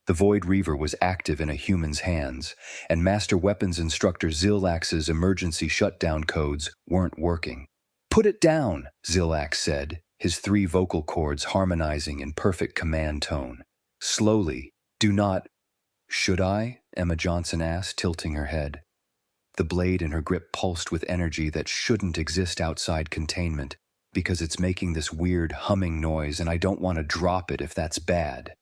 The Void Reaver was active in a human's hands, and Master Weapons Instructor Zilax's emergency shutdown codes weren't working. "Put it down," Zilax said, his 3 vocal cords harmonizing in perfect command tone. Slowly, "Do not—" "Should I?" Emma Johnson asked, tilting her head. The blade in her grip pulsed with energy that shouldn't exist outside containment, because it's making this weird humming noise and I don't want to drop it if that's bad.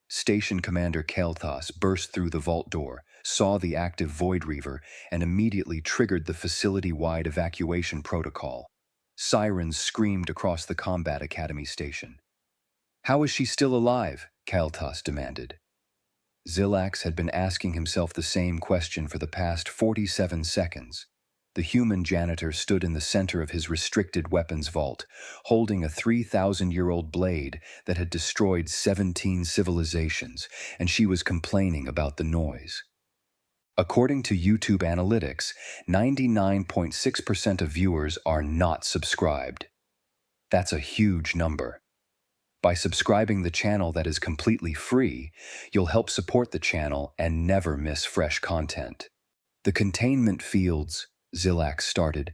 Station Commander Kelthos burst through the vault door, saw the active Void Reaver, and immediately triggered the facility-wide evacuation protocol. Sirens screamed across the Combat Academy station. "How is she still alive?" Kelthos demanded. Zilax had been asking himself the same question for the past 47 seconds. The human janitor stood in the center of his restricted weapons vault, holding a 3,000-year-old blade that had destroyed 17 civilizations, and she was complaining about the noise. According to YouTube analytics, 99.6% of viewers are not subscribed. That's a huge number. By subscribing the channel that is completely free, you'll help support the channel and never miss fresh content. "The containment fields," Zilax started.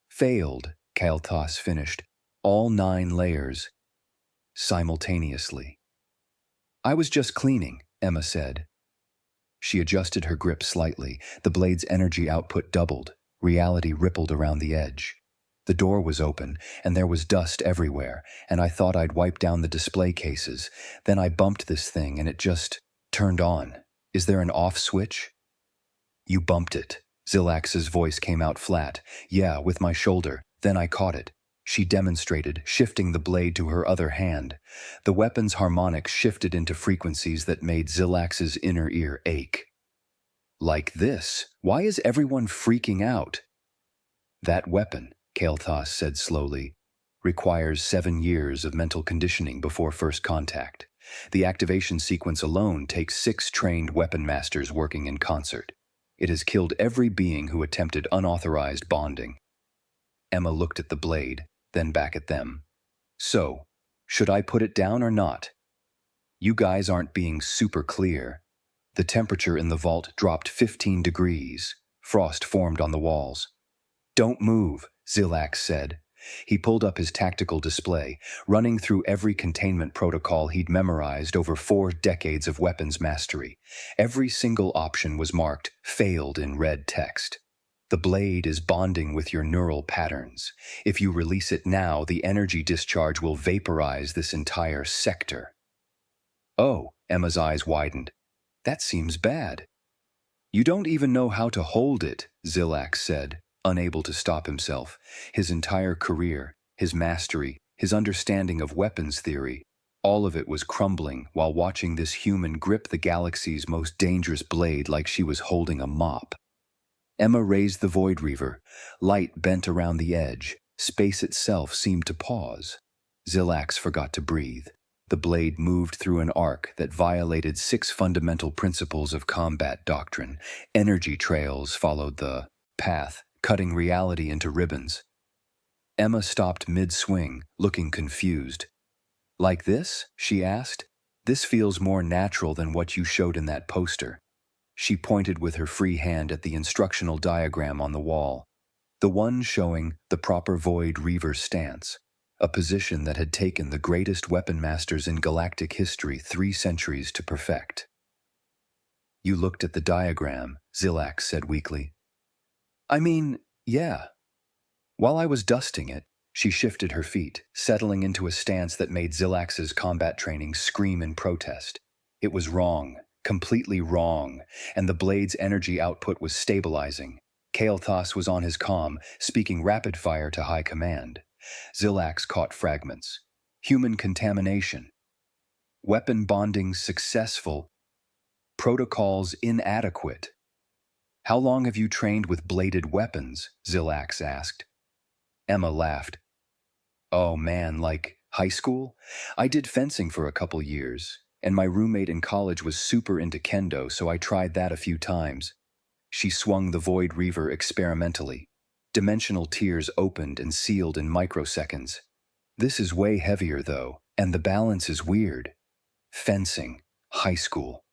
"Failed," Kelthos finished. "All 9 layers." Simultaneously. "I was just cleaning," Emma said. She adjusted her grip slightly. The blade's energy output doubled. Reality rippled around the edge. The door was open, and there was dust everywhere, and I thought I'd wipe down the display cases. Then I bumped this thing, and it just turned on. Is there an off switch? "You bumped it." Zilax's voice came out flat. "Yeah, with my shoulder. Then I caught it." She demonstrated, shifting the blade to her other hand. The weapon's harmonics shifted into frequencies that made Zilax's inner ear ache. "Like this? Why is everyone freaking out?" "That weapon," Kelthos said slowly, "requires 7 years of mental conditioning before first contact. The activation sequence alone takes 6 trained weapon masters working in concert. It has killed every being who attempted unauthorized bonding." Emma looked at the blade, then back at them. "So, should I put it down or not?" "You guys aren't being super clear." The temperature in the vault dropped 15 degrees. Frost formed on the walls. "Don't move," Zilax said. He pulled up his tactical display, running through every containment protocol he'd memorized over 4 decades of weapons mastery. Every single option was marked "failed" in red text. "The blade is bonding with your neural patterns. If you release it now, the energy discharge will vaporize this entire sector." "Oh," Emma's eyes widened. "That seems bad." "You don't even know how to hold it," Zilax said, unable to stop himself. His entire career, his mastery, his understanding of weapons theory, all of it was crumbling while watching this human grip the galaxy's most dangerous blade like she was holding a mop. Emma raised the Void Reaver. Light bent around the edge. Space itself seemed to pause. Zilax forgot to breathe. The blade moved through an arc that violated 6 fundamental principles of combat doctrine. Energy trails followed the path, cutting reality into ribbons. Emma stopped mid-swing, looking confused. "Like this?" she asked. "This feels more natural than what you showed in that poster." She pointed with her free hand at the instructional diagram on the wall, the one showing the proper Void Reaver stance, a position that had taken the greatest weapon masters in galactic history 3 centuries to perfect. "You looked at the diagram," Zilax said weakly. "I mean, yeah." While I was dusting it, she shifted her feet, settling into a stance that made Zilax's combat training scream in protest. It was wrong, completely wrong, and the blade's energy output was stabilizing. Kelthos was on his comm, speaking rapid-fire to high command. Zilax caught fragments. "Human contamination. Weapon bonding successful. Protocols inadequate." "How long have you trained with bladed weapons?" Zilax asked. Emma laughed. "Oh man, like high school? I did fencing for a couple years, and my roommate in college was super into kendo, so I tried that a few times." She swung the Void Reaver experimentally. Dimensional tiers opened and sealed in microseconds. "This is way heavier, though, and the balance is weird." "Fencing. High school.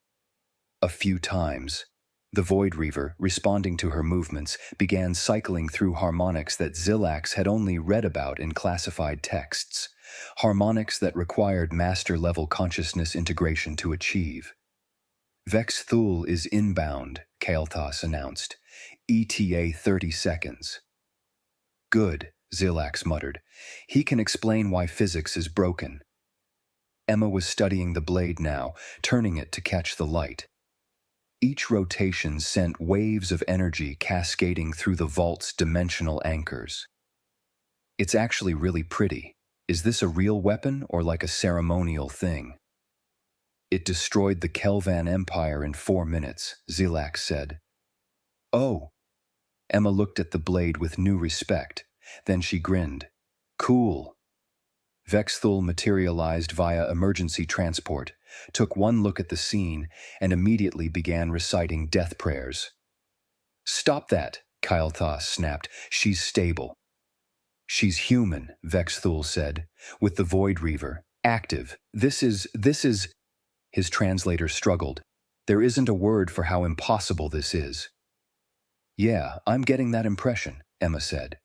A few times. The Void Reaver, responding to her movements, began cycling through harmonics that Zilax had only read about in classified texts. Harmonics that required master-level consciousness integration to achieve. Vex Thul is inbound, Kael'thas announced. ETA 30 seconds. Good, Zilax muttered. He can explain why physics is broken. Emma was studying the blade now, turning it to catch the light. Each rotation sent waves of energy cascading through the vault's dimensional anchors. It's actually really pretty. Is this a real weapon or like a ceremonial thing? It destroyed the Kelvan Empire in 4 minutes, Zilax said. Oh. Emma looked at the blade with new respect. Then she grinned. Cool. Vex Thul materialized via emergency transport, took one look at the scene, and immediately began reciting death prayers. Stop that, Kael'thas snapped. She's stable. She's human, Vex Thul said, with the Void Reaver. Active. This is... His translator struggled. There isn't a word for how impossible this is. Yeah, I'm getting that impression, Emma said.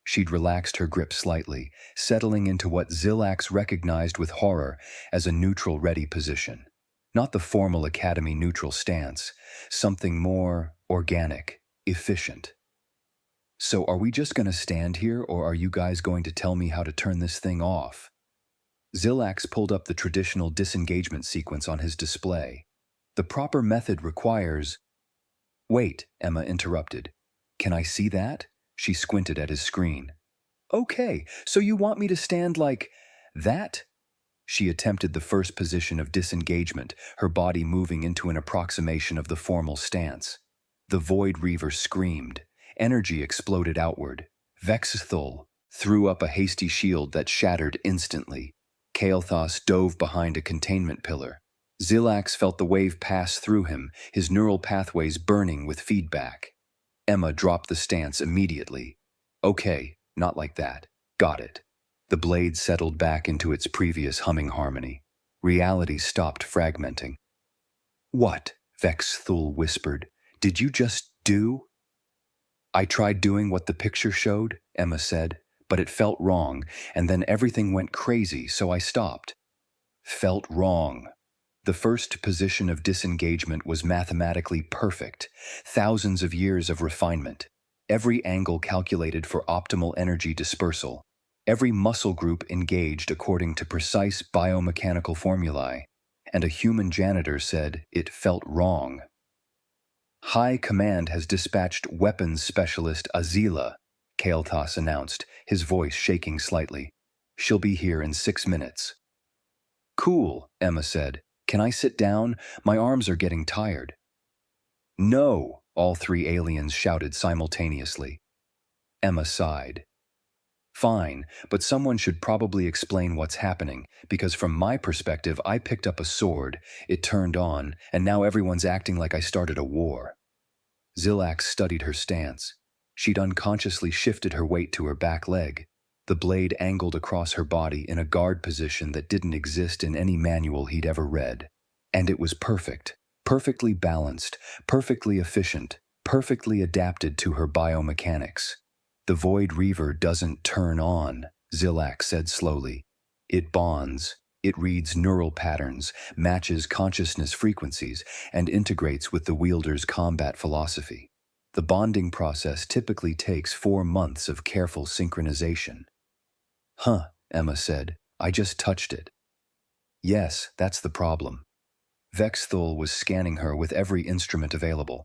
She'd relaxed her grip slightly, settling into what Zilax recognized with horror as a neutral-ready position. Not the formal academy neutral stance, something more organic, efficient. So are we just going to stand here, or are you guys going to tell me how to turn this thing off? Zilax pulled up the traditional disengagement sequence on his display. The proper method requires... Wait, Emma interrupted. Can I see that? She squinted at his screen. Okay, so you want me to stand like that? She attempted the first position of disengagement, her body moving into an approximation of the formal stance. The Void Reaver screamed. Energy exploded outward. Vex Thul threw up a hasty shield that shattered instantly. Kael'thas dove behind a containment pillar. Zilax felt the wave pass through him, his neural pathways burning with feedback. Emma dropped the stance immediately. Okay, not like that. Got it. The blade settled back into its previous humming harmony. Reality stopped fragmenting. What? Vex Thul whispered. Did you just do? I tried doing what the picture showed, Emma said, but it felt wrong, and then everything went crazy, so I stopped. Felt wrong. The first position of disengagement was mathematically perfect, thousands of years of refinement, every angle calculated for optimal energy dispersal, every muscle group engaged according to precise biomechanical formulae, and a human janitor said it felt wrong. High Command has dispatched weapons specialist Azila, Kael'thas announced, his voice shaking slightly. She'll be here in 6 minutes. Cool, Emma said. Can I sit down? My arms are getting tired. No, all 3 aliens shouted simultaneously. Emma sighed. Fine, but someone should probably explain what's happening, because from my perspective I picked up a sword, it turned on, and now everyone's acting like I started a war. Zilax studied her stance. She'd unconsciously shifted her weight to her back leg. The blade angled across her body in a guard position that didn't exist in any manual he'd ever read. And it was perfect, perfectly balanced, perfectly efficient, perfectly adapted to her biomechanics. The Void Reaver doesn't turn on, Zilax said slowly. It bonds. It reads neural patterns, matches consciousness frequencies, and integrates with the wielder's combat philosophy. The bonding process typically takes 4 months of careful synchronization. Huh, Emma said. I just touched it. Yes, that's the problem. Vex Thul was scanning her with every instrument available.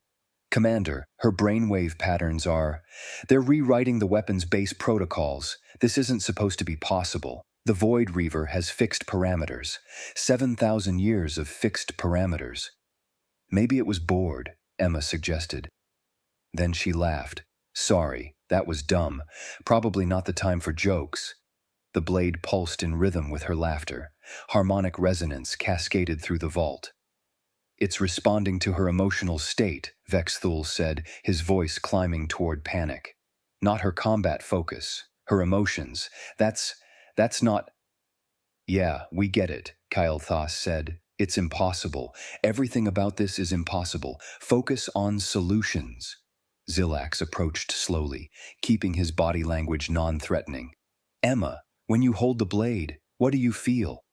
Commander, her brainwave patterns are... They're rewriting the weapon's base protocols. This isn't supposed to be possible. The Void Reaver has fixed parameters. 7,000 years of fixed parameters. Maybe it was bored, Emma suggested. Then she laughed. Sorry, that was dumb. Probably not the time for jokes. The blade pulsed in rhythm with her laughter. Harmonic resonance cascaded through the vault. It's responding to her emotional state, Vex Thul said, his voice climbing toward panic. Not her combat focus, her emotions. That's not... Yeah, we get it, Kael'thas said. It's impossible. Everything about this is impossible. Focus on solutions. Zilax approached slowly, keeping his body language non-threatening. Emma, when you hold the blade, what do you feel?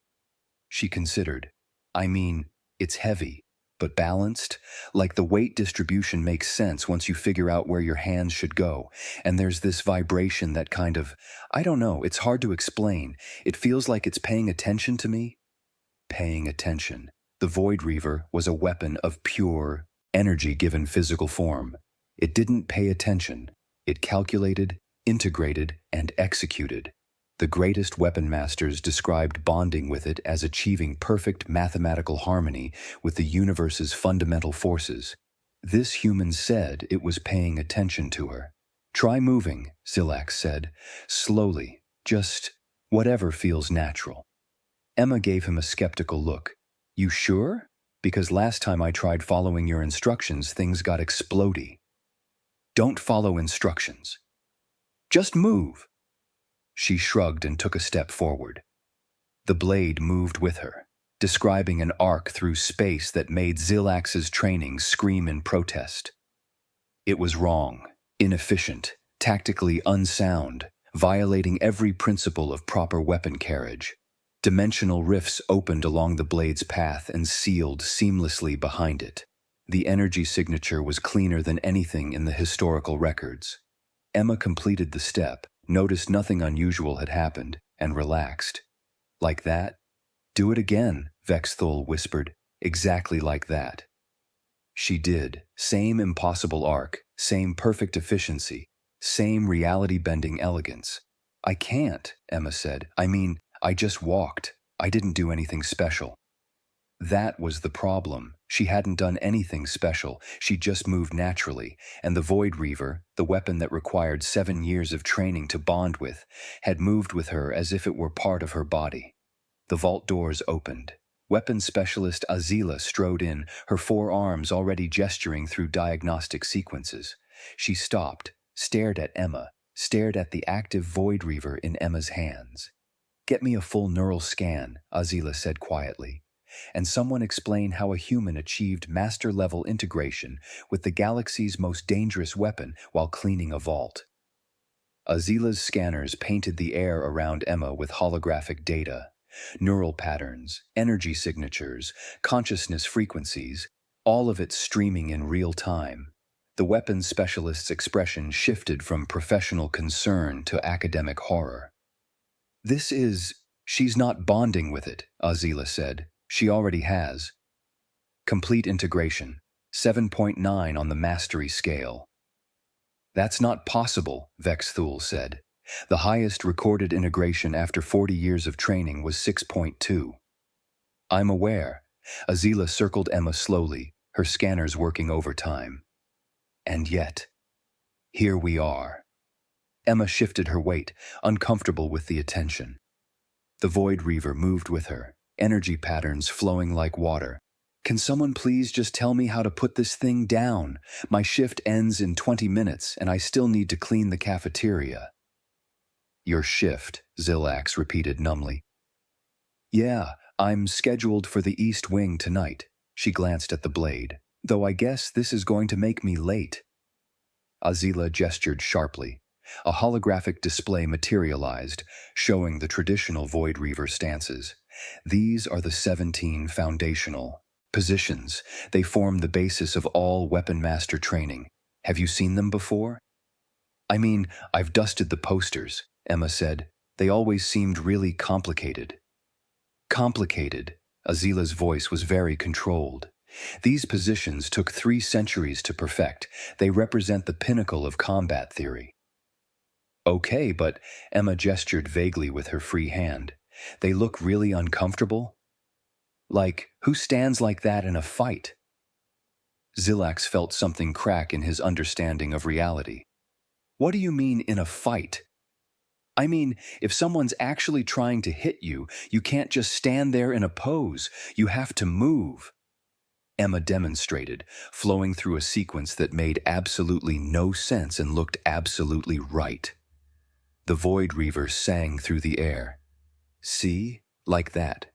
She considered. I mean, it's heavy, but balanced. Like the weight distribution makes sense once you figure out where your hands should go. And there's this vibration that kind of, I don't know, it's hard to explain. It feels like it's paying attention to me. Paying attention. The Void Reaver was a weapon of pure energy given physical form. It didn't pay attention. It calculated, integrated, and executed. The greatest weapon masters described bonding with it as achieving perfect mathematical harmony with the universe's fundamental forces. This human said it was paying attention to her. Try moving, Zilax said, slowly, just whatever feels natural. Emma gave him a skeptical look. You sure? Because last time I tried following your instructions, things got explodey. Don't follow instructions. Just move. She shrugged and took a step forward. The blade moved with her, describing an arc through space that made Zilax's training scream in protest. It was wrong, inefficient, tactically unsound, violating every principle of proper weapon carriage. Dimensional rifts opened along the blade's path and sealed seamlessly behind it. The energy signature was cleaner than anything in the historical records. Emma completed the step, noticed nothing unusual had happened, and relaxed. Like that? Do it again, Vexthul whispered. Exactly like that. She did. Same impossible arc, same perfect efficiency, same reality-bending elegance. I can't, Emma said. I just walked. I didn't do anything special. That was the problem. She hadn't done anything special. She just moved naturally, and the Void Reaver, the weapon that required 7 years of training to bond with, had moved with her as if it were part of her body. The vault doors opened. Weapons specialist Azila strode in, her 4 arms already gesturing through diagnostic sequences. She stopped, stared at Emma, stared at the active Void Reaver in Emma's hands. Get me a full neural scan, Azila said quietly. And someone explain how a human achieved master-level integration with the galaxy's most dangerous weapon while cleaning a vault. Azila's scanners painted the air around Emma with holographic data, neural patterns, energy signatures, consciousness frequencies, all of it streaming in real time. The weapons specialist's expression shifted from professional concern to academic horror. She's not bonding with it, Azila said. She already has. Complete integration, 7.9 on the mastery scale. That's not possible, Vexthul said. The highest recorded integration after 40 years of training was 6.2. I'm aware. Azila circled Emma slowly, her scanners working overtime. And yet, here we are. Emma shifted her weight, uncomfortable with the attention. The Void Reaver moved with her, energy patterns flowing like water. Can someone please just tell me how to put this thing down? My shift ends in 20 minutes, and I still need to clean the cafeteria. Your shift, Zilax repeated numbly. Yeah, I'm scheduled for the East Wing tonight. She glanced at the blade. Though I guess this is going to make me late. Azila gestured sharply. A holographic display materialized, showing the traditional Void Reaver stances. These are the 17 foundational positions. They form the basis of all Weapon Master training. Have you seen them before? I've dusted the posters, Emma said. They always seemed really complicated. Complicated. Azila's voice was very controlled. These positions took 3 centuries to perfect. They represent the pinnacle of combat theory. Okay, but Emma gestured vaguely with her free hand. They look really uncomfortable? Like, who stands like that in a fight? Zilax felt something crack in his understanding of reality. What do you mean in a fight? If someone's actually trying to hit you, you can't just stand there in a pose. You have to move. Emma demonstrated, flowing through a sequence that made absolutely no sense and looked absolutely right. The Void Reaver sang through the air. See? Like that.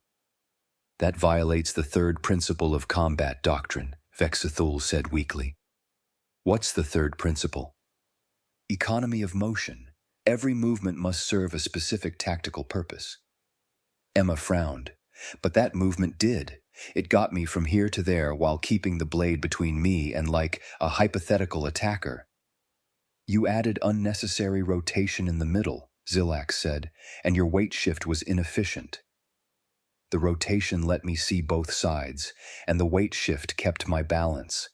That violates the third principle of combat doctrine, Vexithul said weakly. What's the third principle? Economy of motion. Every movement must serve a specific tactical purpose. Emma frowned. But that movement did. It got me from here to there while keeping the blade between me and like a hypothetical attacker. You added unnecessary rotation in the middle, Zilak said, and your weight shift was inefficient. The rotation let me see both sides, and the weight shift kept my balance.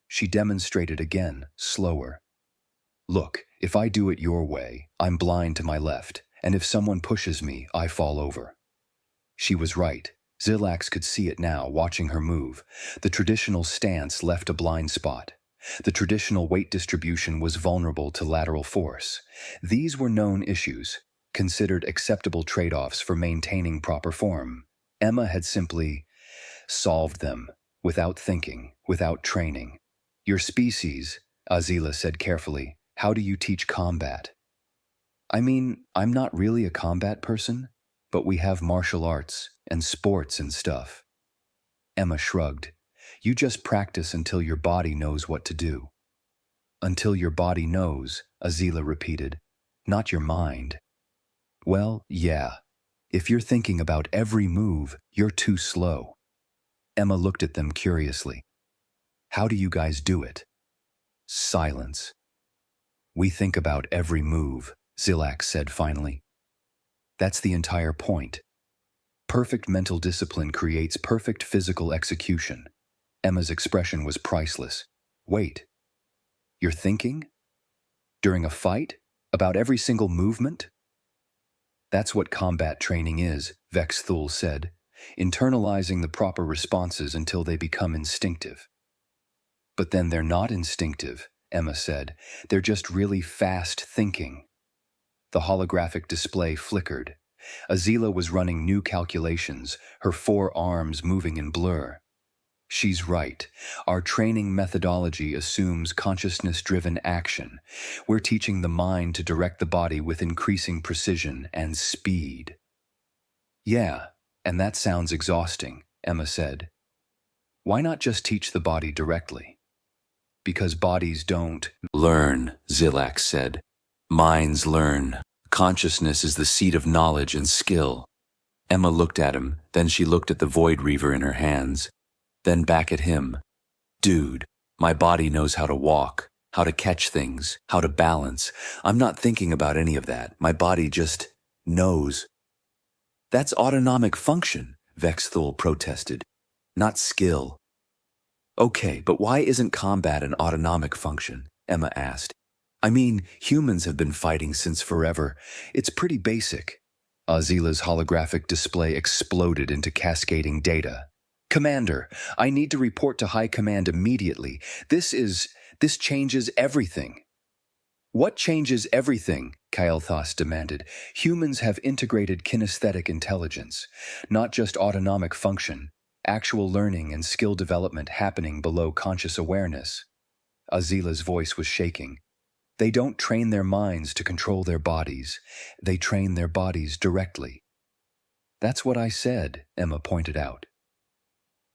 She demonstrated again, slower. Look, if I do it your way, I'm blind to my left, and if someone pushes me, I fall over. She was right. Zilax could see it now, watching her move. The traditional stance left a blind spot. The traditional weight distribution was vulnerable to lateral force. These were known issues, considered acceptable trade-offs for maintaining proper form. Emma had simply solved them, without thinking, without training. Your species, Azila said carefully, how do you teach combat? I mean, I'm not really a combat person, but we have martial arts and sports and stuff. Emma shrugged. You just practice until your body knows what to do. Until your body knows, Azila repeated, not your mind. Well, yeah. If you're thinking about every move, you're too slow. Emma looked at them curiously. How do you guys do it? Silence. We think about every move, Zilak said finally. That's the entire point. Perfect mental discipline creates perfect physical execution. Emma's expression was priceless. Wait. You're thinking? During a fight? About every single movement? That's what combat training is, Vexthul said, internalizing the proper responses until they become instinctive. But then they're not instinctive, Emma said. They're just really fast thinking. The holographic display flickered. Azila was running new calculations, her 4 arms moving in blur. She's right. Our training methodology assumes consciousness-driven action. We're teaching the mind to direct the body with increasing precision and speed. Yeah, and that sounds exhausting, Emma said. Why not just teach the body directly? Because bodies don't learn, Zilak said. Minds learn. Consciousness is the seat of knowledge and skill. Emma looked at him, then she looked at the Void Reaver in her hands. Then back at him. Dude, my body knows how to walk, how to catch things, how to balance. I'm not thinking about any of that. My body just knows. That's autonomic function, Vexthul protested. Not skill. Okay, but why isn't combat an autonomic function? Emma asked. I mean, humans have been fighting since forever. It's pretty basic. Azila's holographic display exploded into cascading data. Commander, I need to report to High Command immediately. This changes everything. What changes everything? Kael'thas demanded. Humans have integrated kinesthetic intelligence, not just autonomic function, actual learning and skill development happening below conscious awareness. Azila's voice was shaking. They don't train their minds to control their bodies. They train their bodies directly. That's what I said, Emma pointed out.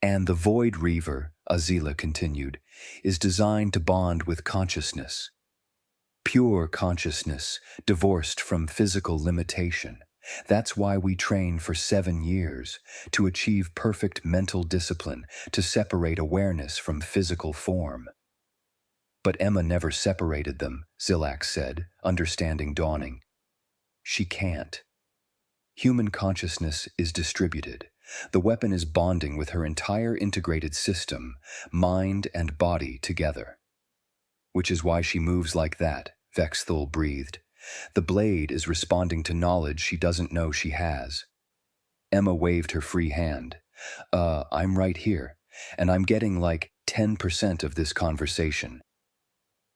And the Void Reaver, Azila continued, is designed to bond with consciousness. Pure consciousness, divorced from physical limitation. That's why we train for 7 years, to achieve perfect mental discipline, to separate awareness from physical form. But Emma never separated them, Zilak said, understanding dawning. She can't. Human consciousness is distributed. The weapon is bonding with her entire integrated system, mind and body together. Which is why she moves like that, Vexthul breathed. The blade is responding to knowledge she doesn't know she has. Emma waved her free hand. I'm right here, and I'm getting like 10% of this conversation.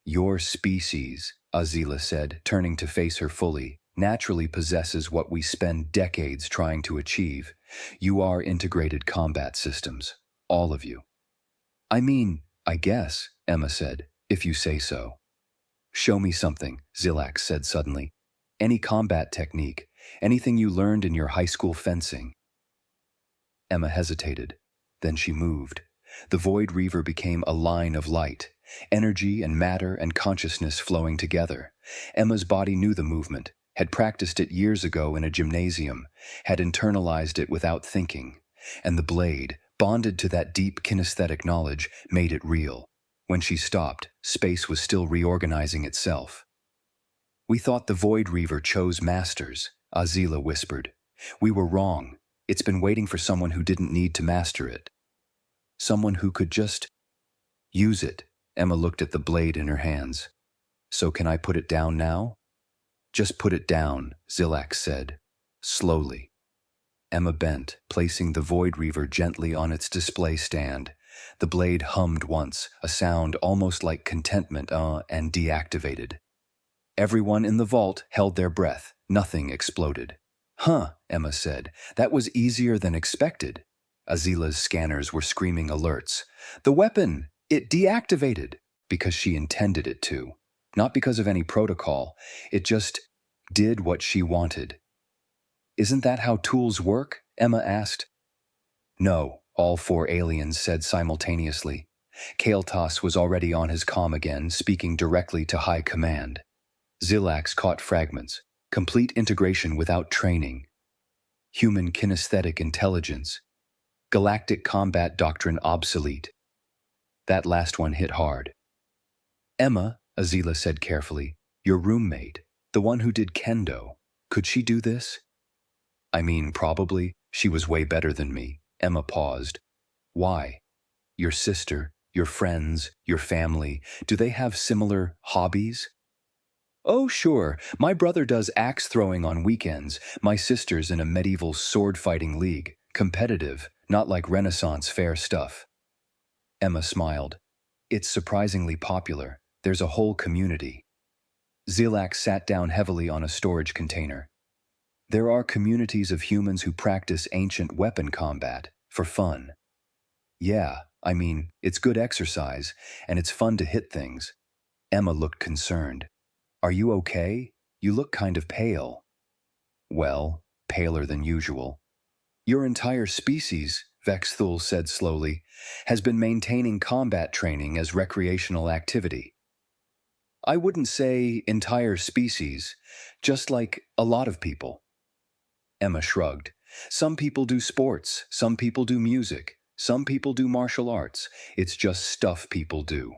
Your species, Azila said, turning to face her fully, naturally possesses what we spend decades trying to achieve. You are integrated combat systems, all of you. I mean, I guess, Emma said, if you say so. Show me something, Zilak said suddenly. Any combat technique, anything you learned in your high school fencing. Emma hesitated. Then she moved. The Void Reaver became a line of light, energy and matter and consciousness flowing together. Emma's body knew the movement, had practiced it years ago in a gymnasium, had internalized it without thinking, and the blade, bonded to that deep kinesthetic knowledge, made it real. When she stopped, space was still reorganizing itself. "We thought the Void Reaver chose masters," Azila whispered. "We were wrong. It's been waiting for someone who didn't need to master it. Someone who could just use it." Emma looked at the blade in her hands. "So can I put it down now?" "Just put it down," Zilax said, slowly. Emma bent, placing the Void Reaver gently on its display stand. The blade hummed once, a sound almost like contentment, and deactivated. Everyone in the vault held their breath. Nothing exploded. "Huh," Emma said. "That was easier than expected." Azila's scanners were screaming alerts. "The weapon! It deactivated!" Because she intended it to. Not because of any protocol. It just did what she wanted. "Isn't that how tools work?" Emma asked. "No," all four aliens said simultaneously. Kael'thas was already on his comm again, speaking directly to High Command. Zilax caught fragments. Complete integration without training. Human kinesthetic intelligence. Galactic combat doctrine obsolete. That last one hit hard. "Emma," Azila said carefully, "your roommate, the one who did kendo, could she do this?" "I mean, probably. She was way better than me." Emma paused. "Why? Your sister, your friends, your family, do they have similar hobbies?" "Oh, sure. My brother does axe throwing on weekends. My sister's in a medieval sword-fighting league. Competitive, not like Renaissance fair stuff." Emma smiled. "It's surprisingly popular. There's a whole community." Zilax sat down heavily on a storage container. "There are communities of humans who practice ancient weapon combat, for fun." "Yeah, I mean, it's good exercise, and it's fun to hit things." Emma looked concerned. "Are you okay? You look kind of pale." "Well, paler than usual." "Your entire species," Vexthul said slowly, "has been maintaining combat training as recreational activity." "I wouldn't say entire species, just like a lot of people." Emma shrugged. "Some people do sports, some people do music, some people do martial arts. It's just stuff people do."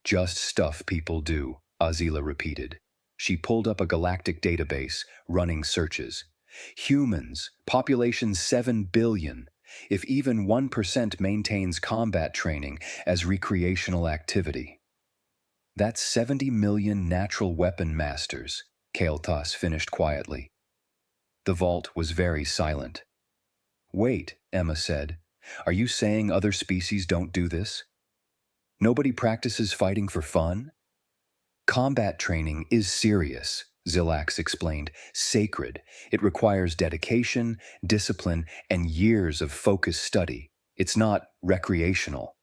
"Just stuff people do," Azila repeated. She pulled up a galactic database, running searches. "Humans, population 7 billion. If even 1% maintains combat training as recreational activity." "That's 70 million natural weapon masters," Kael'thas finished quietly. The vault was very silent. "Wait," Emma said. "Are you saying other species don't do this? Nobody practices fighting for fun?" "Combat training is serious," Zilax explained. "Sacred. It requires dedication, discipline, and years of focused study. It's not recreational."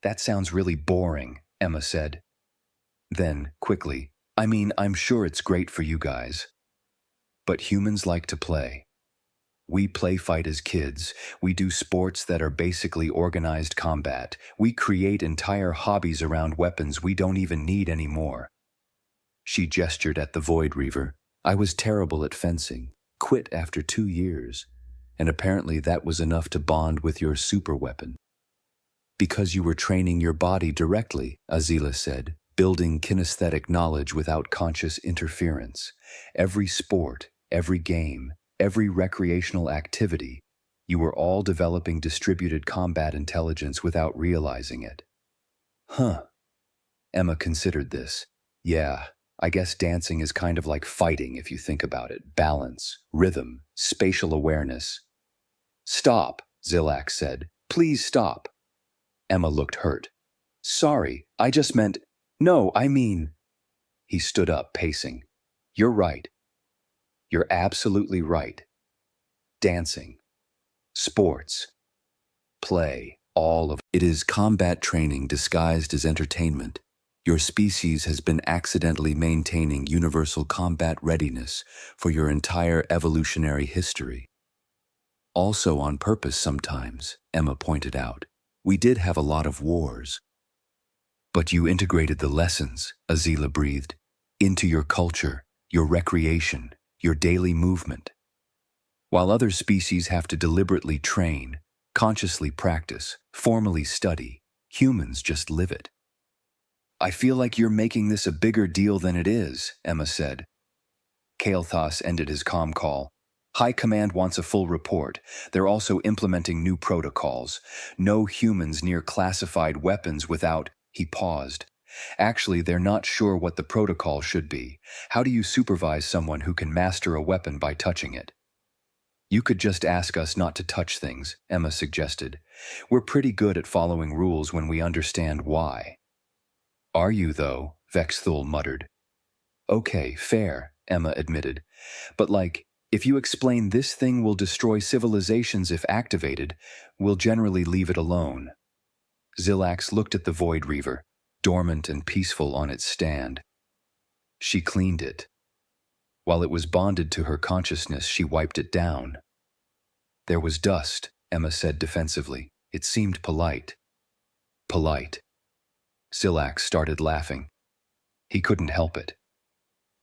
"That sounds really boring," Emma said. Then, quickly, "I mean, I'm sure it's great for you guys. But humans like to play. We play fight as kids. We do sports that are basically organized combat. We create entire hobbies around weapons we don't even need anymore." She gestured at the Void Reaver. "I was terrible at fencing. Quit after 2 years. And apparently that was enough to bond with your super weapon." "Because you were training your body directly," Azila said, "building kinesthetic knowledge without conscious interference. Every sport, every game, every recreational activity, you were all developing distributed combat intelligence without realizing it." "Huh." Emma considered this. "Yeah, I guess dancing is kind of like fighting if you think about it. Balance, rhythm, spatial awareness." "Stop," Zilax said. "Please stop." Emma looked hurt. "Sorry, I just meant... No, I mean..." He stood up, pacing. "You're right. You're absolutely right. Dancing, sports, play, all of it is combat training disguised as entertainment. Your species has been accidentally maintaining universal combat readiness for your entire evolutionary history." Also on purpose sometimes, Emma pointed out. We did have a lot of wars. But you integrated the lessons, Azila breathed, into your culture, your recreation, your daily movement. While other species have to deliberately train, consciously practice, formally study, humans just live it. I feel like you're making this a bigger deal than it is, Emma said. Kael'thas ended his comm call. High Command wants a full report. They're also implementing new protocols. No humans near classified weapons without... He paused. Actually, they're not sure what the protocol should be. How do you supervise someone who can master a weapon by touching it? You could just ask us not to touch things, Emma suggested. We're pretty good at following rules when we understand why. Are you, though? Vexthul muttered. Okay, fair, Emma admitted. But if you explain this thing will destroy civilizations if activated, we'll generally leave it alone. Zilax looked at the Void Reaver, dormant and peaceful on its stand. She cleaned it. While it was bonded to her consciousness, she wiped it down. There was dust, Emma said defensively. It seemed polite. Polite. Zilax started laughing. He couldn't help it.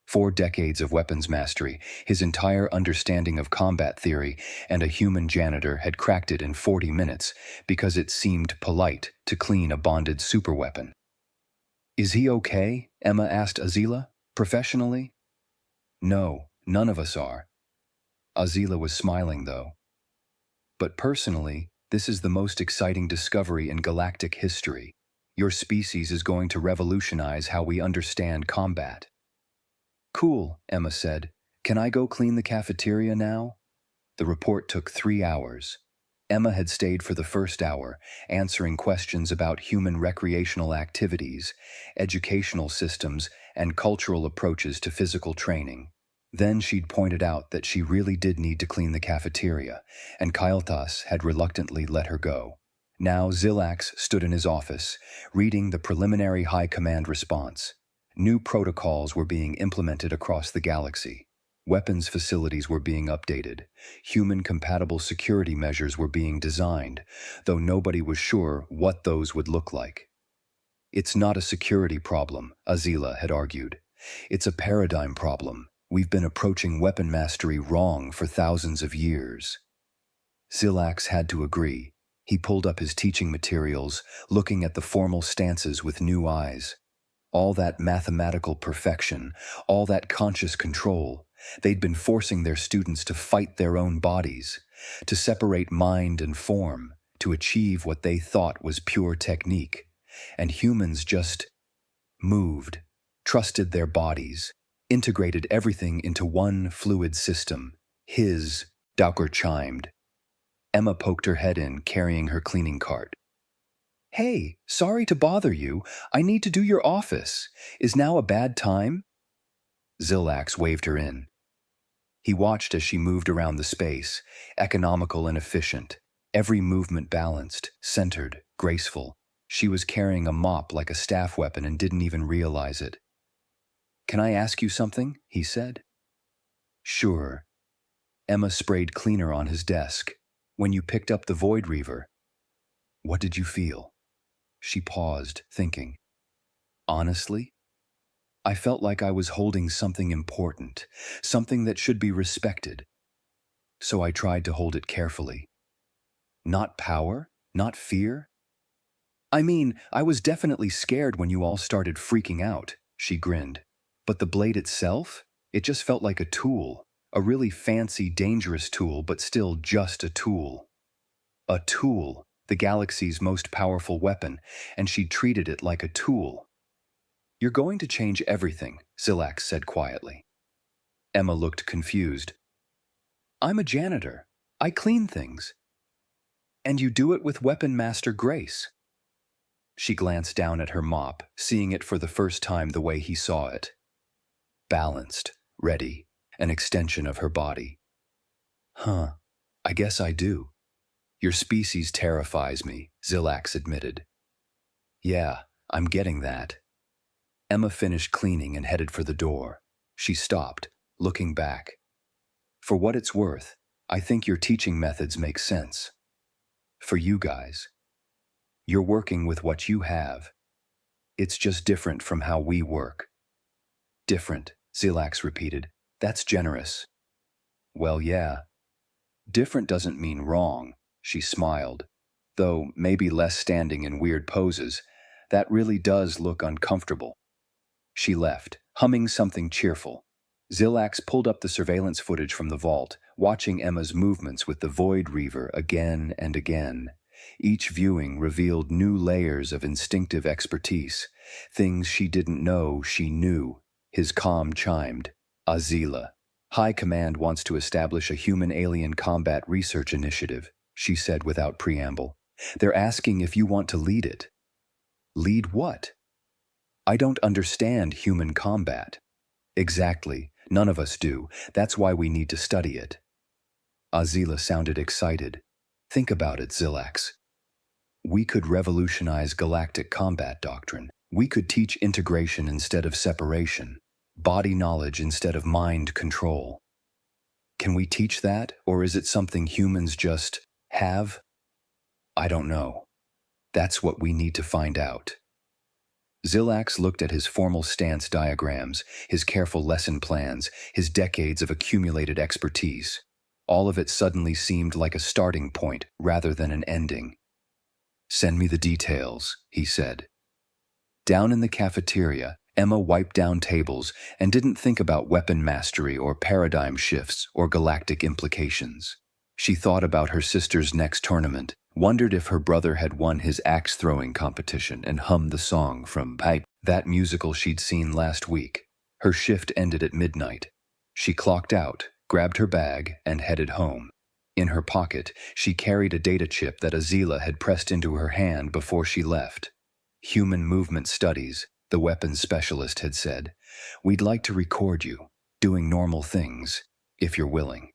4 decades of weapons mastery, his entire understanding of combat theory, and a human janitor had cracked it in 40 minutes because it seemed polite to clean a bonded superweapon. Is he okay? Emma asked Azila. Professionally? No, none of us are. Azila was smiling, though. But personally, this is the most exciting discovery in galactic history. Your species is going to revolutionize how we understand combat. Cool, Emma said. Can I go clean the cafeteria now? The report took 3 hours. Emma had stayed for the first hour, answering questions about human recreational activities, educational systems, and cultural approaches to physical training. Then she'd pointed out that she really did need to clean the cafeteria, and Kael'thas had reluctantly let her go. Now Zilax stood in his office, reading the preliminary High Command response. New protocols were being implemented across the galaxy. Weapons facilities were being updated. Human-compatible security measures were being designed, though nobody was sure what those would look like. It's not a security problem, Azila had argued. It's a paradigm problem. We've been approaching weapon mastery wrong for thousands of years. Zilax had to agree. He pulled up his teaching materials, looking at the formal stances with new eyes. All that mathematical perfection, all that conscious control, they'd been forcing their students to fight their own bodies, to separate mind and form, to achieve what they thought was pure technique. And humans just moved, trusted their bodies, integrated everything into one fluid system. Daukar chimed. Emma poked her head in, carrying her cleaning cart. Hey, sorry to bother you. I need to do your office. Is now a bad time? Zilax waved her in. He watched as she moved around the space, economical and efficient, every movement balanced, centered, graceful. She was carrying a mop like a staff weapon and didn't even realize it. Can I ask you something? He said. Sure. Emma sprayed cleaner on his desk. When you picked up the Void Reaver, what did you feel? She paused, thinking. Honestly, I felt like I was holding something important, something that should be respected. So I tried to hold it carefully. Not power, not fear. I mean, I was definitely scared when you all started freaking out, she grinned. But the blade itself, it just felt like a tool, a really fancy, dangerous tool, but still just a tool. A tool. The galaxy's most powerful weapon, and she treated it like a tool. You're going to change everything, Zilax said quietly. Emma looked confused. I'm a janitor. I clean things. And you do it with Weapon Master grace. She glanced down at her mop, seeing it for the first time the way he saw it. Balanced, ready, an extension of her body. Huh, I guess I do. Your species terrifies me, Zilax admitted. Yeah, I'm getting that. Emma finished cleaning and headed for the door. She stopped, looking back. For what it's worth, I think your teaching methods make sense. For you guys, you're working with what you have. It's just different from how we work. Different, Zilax repeated. That's generous. Well, yeah. Different doesn't mean wrong, she smiled. Though maybe less standing in weird poses, that really does look uncomfortable. She left, humming something cheerful. Zilax pulled up the surveillance footage from the vault, watching Emma's movements with the Void Reaver again and again. Each viewing revealed new layers of instinctive expertise, things she didn't know she knew. His calm chimed. Azila. High Command wants to establish a human-alien combat research initiative, she said without preamble. They're asking if you want to lead it. Lead what? I don't understand human combat. Exactly. None of us do. That's why we need to study it. Azila sounded excited. Think about it, Zilax. We could revolutionize galactic combat doctrine. We could teach integration instead of separation, body knowledge instead of mind control. Can we teach that, or is it something humans just have? I don't know. That's what we need to find out. Zilax looked at his formal stance diagrams, his careful lesson plans, his decades of accumulated expertise. All of it suddenly seemed like a starting point rather than an ending. Send me the details, he said. Down in the cafeteria, Emma wiped down tables and didn't think about weapon mastery or paradigm shifts or galactic implications. She thought about her sister's next tournament, wondered if her brother had won his axe-throwing competition, and hummed the song from Pipe, that musical she'd seen last week. Her shift ended at midnight. She clocked out, grabbed her bag, and headed home. In her pocket, she carried a data chip that Azila had pressed into her hand before she left. Human movement studies, the weapons specialist had said. We'd like to record you, doing normal things, if you're willing.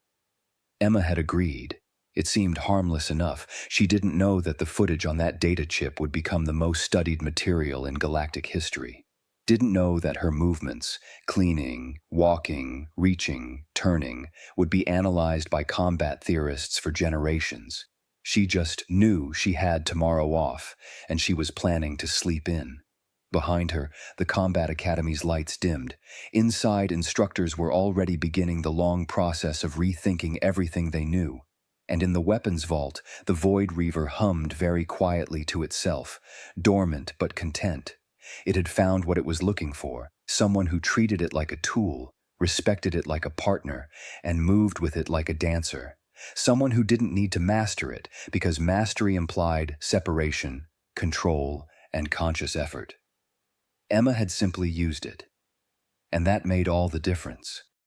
Emma had agreed. It seemed harmless enough. She didn't know that the footage on that data chip would become the most studied material in galactic history. Didn't know that her movements, cleaning, walking, reaching, turning, would be analyzed by combat theorists for generations. She just knew she had tomorrow off, and she was planning to sleep in. Behind her, the Combat Academy's lights dimmed. Inside, instructors were already beginning the long process of rethinking everything they knew. And in the weapons vault, the Void Reaver hummed very quietly to itself, dormant but content. It had found what it was looking for, someone who treated it like a tool, respected it like a partner, and moved with it like a dancer. Someone who didn't need to master it, because mastery implied separation, control, and conscious effort. Emma had simply used it. And that made all the difference.